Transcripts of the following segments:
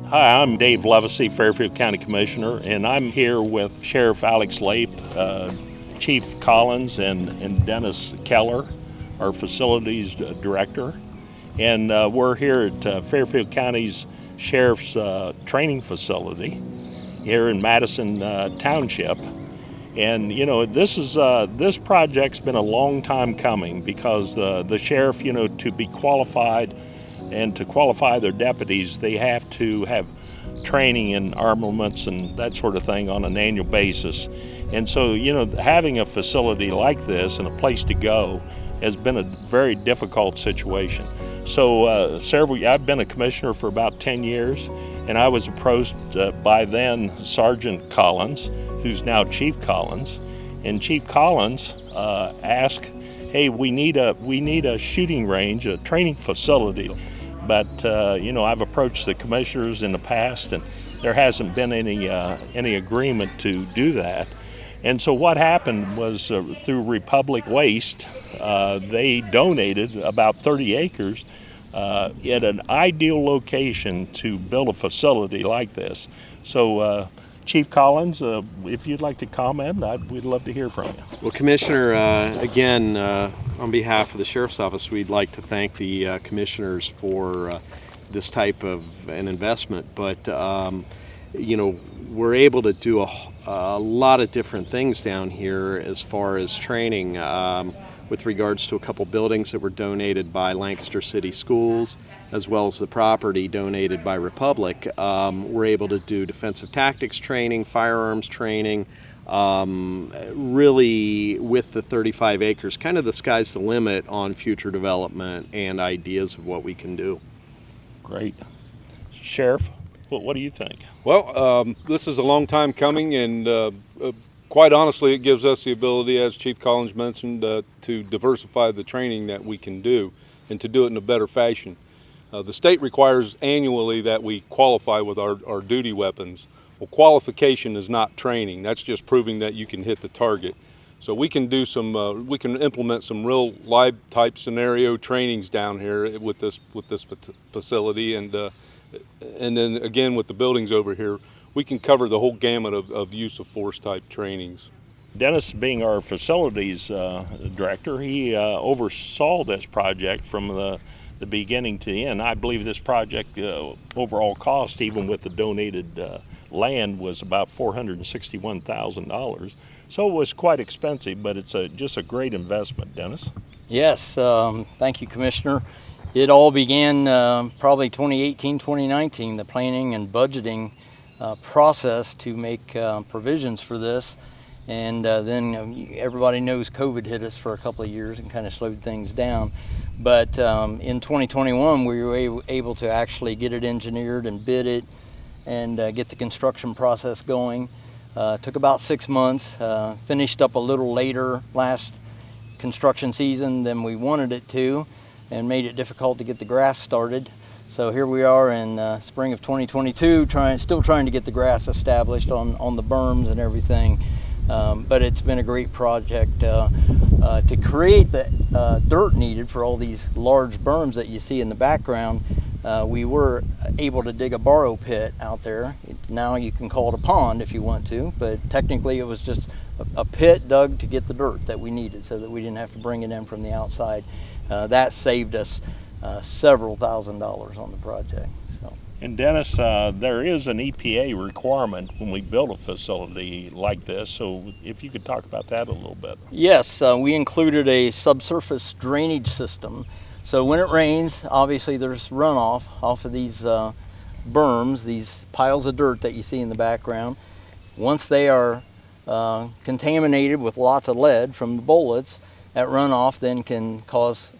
Hi, I'm Dave Levacy, Fairfield County Commissioner, and I'm here with Sheriff Alex Lape, Chief Collins, and Dennis Keller, our Facilities Director. And we're here at Fairfield County's Sheriff's Training Facility here in Madison Township. And this project's been a long time coming because the sheriff, to be qualified and to qualify their deputies, they have to have training in armaments and that sort of thing on an annual basis. And so, having a facility like this and a place to go has been a very difficult situation. So I've been a commissioner for about 10 years, and I was approached by then Sergeant Collins, who's now Chief Collins. And Chief Collins asked, hey, we need a shooting range, a training facility. But I've approached the commissioners in the past, and there hasn't been any agreement to do that. And so what happened was through Republic Waste, they donated about 30 acres at an ideal location to build a facility like this. So Chief Collins, if you'd like to comment, we'd love to hear from you. Well, Commissioner, again, on behalf of the Sheriff's Office, we'd like to thank the commissioners for this type of an investment. But, we're able to do a lot of different things down here as far as training with regards to a couple buildings that were donated by Lancaster City Schools, as well as the property donated by Republic. We're able to do defensive tactics training, firearms training, really with the 35 acres, kind of the sky's the limit on future development and ideas of what we can do. Great. Sheriff, what do you think? Well, this is a long time coming, and quite honestly, it gives us the ability, as Chief Collins mentioned, to diversify the training that we can do and to do it in a better fashion. The state requires annually that we qualify with our duty weapons. Well, qualification is not training. That's just proving that you can hit the target. So we can do we can implement some real live type scenario trainings down here with this facility, and then again with the buildings over here, we can cover the whole gamut of use of force type trainings. Dennis, being our facilities director, he oversaw this project from the beginning to the end. I believe this project overall cost, even with the donated land, was about $461,000. So it was quite expensive, but it's just a great investment. Dennis? Yes, thank you, Commissioner. It all began probably 2018, 2019, the planning and budgeting process to make provisions for this. And then everybody knows COVID hit us for a couple of years and kind of slowed things down. But in 2021, we were able to actually get it engineered and bid it and get the construction process going. Took about 6 months, finished up a little later last construction season than we wanted it to, and made it difficult to get the grass started. So here we are in spring of 2022, still trying to get the grass established on the berms and everything. But it's been a great project to create the dirt needed for all these large berms that you see in the background. We were able to dig a borrow pit out there. Now you can call it a pond if you want to, but technically it was just a pit dug to get the dirt that we needed so that we didn't have to bring it in from the outside. That saved us several $1,000s on the project. So. And Dennis, there is an EPA requirement when we build a facility like this, so if you could talk about that a little bit. Yes, we included a subsurface drainage system. So when it rains, obviously there's runoff off of these berms, these piles of dirt that you see in the background. Once they are contaminated with lots of lead from the bullets, that runoff then can cause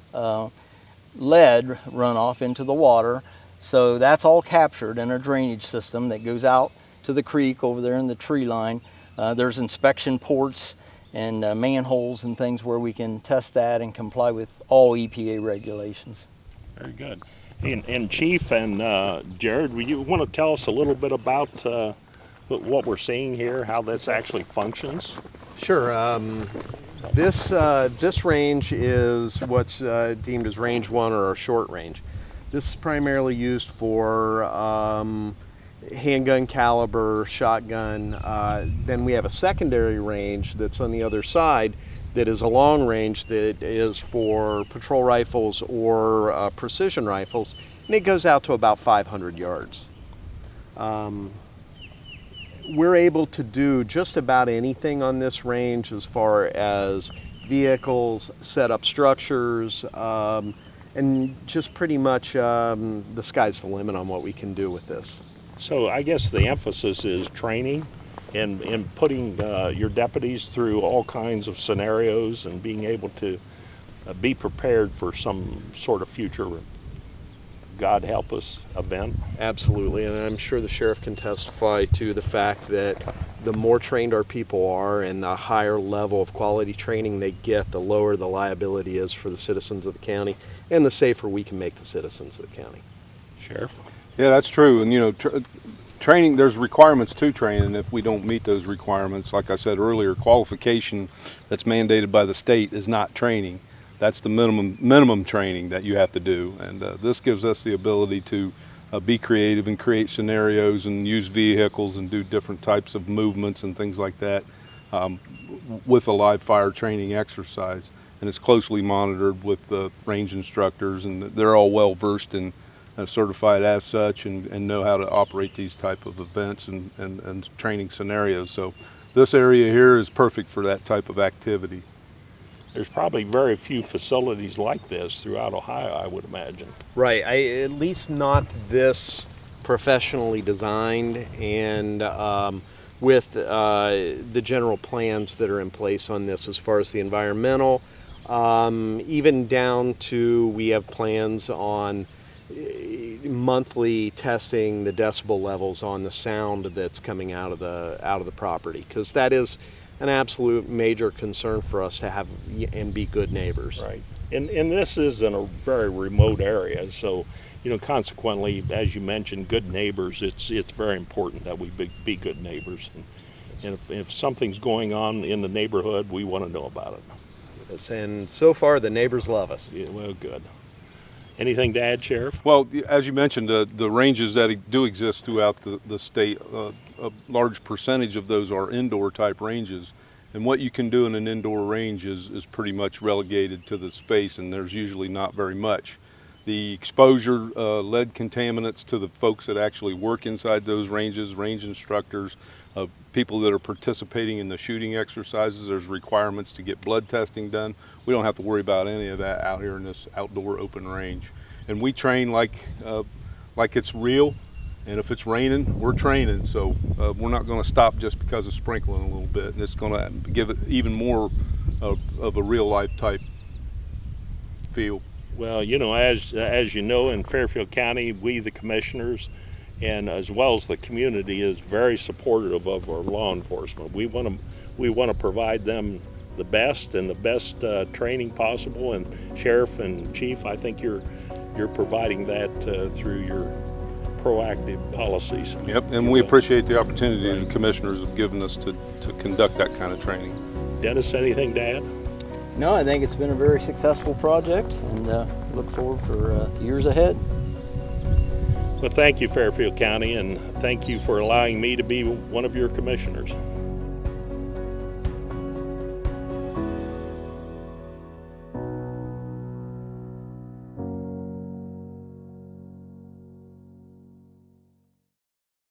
lead runoff into the water. So that's all captured in a drainage system that goes out to the creek over there in the tree line. There's inspection ports and manholes and things where we can test that and comply with all EPA regulations. Very good. And Chief and Jared, would you want to tell us a little bit about what we're seeing here, how this actually functions? Sure. This range is what's deemed as range 1 or a short range. This is primarily used for handgun caliber, shotgun. Then we have a secondary range that's on the other side that is a long range that is for patrol rifles or precision rifles, and it goes out to about 500 yards. We're able to do just about anything on this range as far as vehicles, set up structures, and just pretty much the sky's the limit on what we can do with this. So I guess the emphasis is training and putting your deputies through all kinds of scenarios and being able to be prepared for some sort of future, God help us, event. Absolutely, and I'm sure the sheriff can testify to the fact that the more trained our people are and the higher level of quality training they get, the lower the liability is for the citizens of the county and the safer we can make the citizens of the county. Sheriff? Yeah, that's true. And you know, training, there's requirements to train, and if we don't meet those requirements, like I said earlier, qualification that's mandated by the state is not training. That's the minimum training that you have to do, and this gives us the ability to be creative and create scenarios and use vehicles and do different types of movements and things like that with a live fire training exercise. And it's closely monitored with the range instructors, and they're all well versed and certified as such, and know how to operate these type of events and training scenarios. So this area here is perfect for that type of activity. There's probably very few facilities like this throughout Ohio, I would imagine. Right, at least not this professionally designed and with the general plans that are in place on this as far as the environmental, even down to we have plans on monthly testing the decibel levels on the sound that's coming out of the property, because that is an absolute major concern for us to have and be good neighbors. Right. And this is in a very remote area, so consequently, as you mentioned, good neighbors, it's very important that we be good neighbors. And if something's going on in the neighborhood, we want to know about it. Yes, and so far the neighbors love us. Yeah, well, good. Anything to add, Sheriff? Well, as you mentioned, the ranges that do exist throughout the state, a large percentage of those are indoor type ranges. And what you can do in an indoor range is pretty much relegated to the space, and there's usually not very much. The exposure, lead contaminants to the folks that actually work inside those ranges, range instructors, people that are participating in the shooting exercises, there's requirements to get blood testing done. We don't have to worry about any of that out here in this outdoor open range. And we train like it's real, and if it's raining, we're training. So we're not going to stop just because of sprinkling a little bit, and it's going to give it even more of a real life type feel. Well, as you know, in Fairfield County, we, the commissioners, and as well as the community, is very supportive of our law enforcement. We want to provide them the best and the best training possible. And Sheriff and Chief, I think you're providing that through your proactive policies. Yep, and we appreciate the opportunity the commissioners have given us to conduct that kind of training. Dennis, anything to add? No, I think it's been a very successful project, and look forward for years ahead. Well, thank you, Fairfield County, and thank you for allowing me to be one of your commissioners.